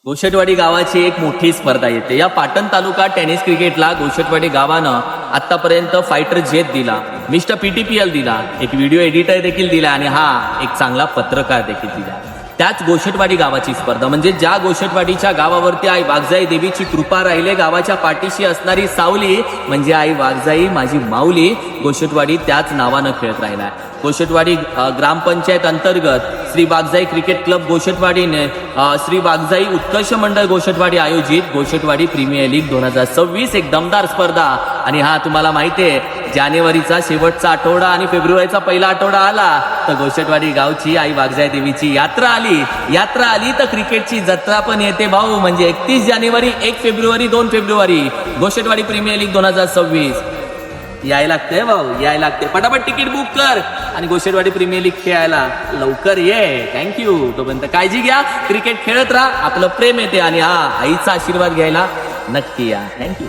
गोशटवाडी गावाची एक मोठी स्पर्धा येते. या पाटण तालुका टेनिस क्रिकेटला गोशटवाडी गावानं आतापर्यंत फायटर जेत दिला, मिस्टर PTPL दिला, एक व्हिडिओ एडिटर देखील दिला आणि हा एक चांगला पत्रकार देखील दिला. त्याच गोशटवाडी गावाची स्पर्धा म्हणजे ज्या गोशटवाडीच्या गावावरती आई वाघजाई देवीची कृपा राहिले, गावाच्या पाठीशी असणारी सावली म्हणजे आई वाघजाई माझी माऊली, गोशटवाडी त्याच नावानं खेळत राहिला. गोशटवाडी ग्रामपंचायत अंतर्गत श्री वाघजाई क्रिकेट क्लब गोशटवाडीने श्री वाघजाई उत्कर्ष मंडळ गोशटवाडी आयोजित गोशटवाडी प्रीमियर लीग 2026 एक दमदार स्पर्धा. आणि हा तुम्हाला माहिती आहे, जानेवारीचा शेवटचा आठवडा आणि फेब्रुवारीचा पहिला आठवडा आला तर गोशटवाडी गावची आई वाघजाई देवीची यात्रा आली तर क्रिकेटची जत्रा पण येते भाऊ. म्हणजे 31 जानेवारी, 1 फेब्रुवारी, 2 फेब्रुवारी गोशटवाडी प्रीमियर लीग 2026 यायला लागतंय भाऊ, यायला लागते. पटापट तिकीट बुक कर आणि गोशटवाडी प्रीमियर लीग खेळायला लवकर ये. थँक्यू. तोपर्यंत काळजी घ्या, क्रिकेट खेळत राहा, आपलं प्रेम येते आणि हा आईचा आशीर्वाद घ्यायला नक्की या. थँक्यू.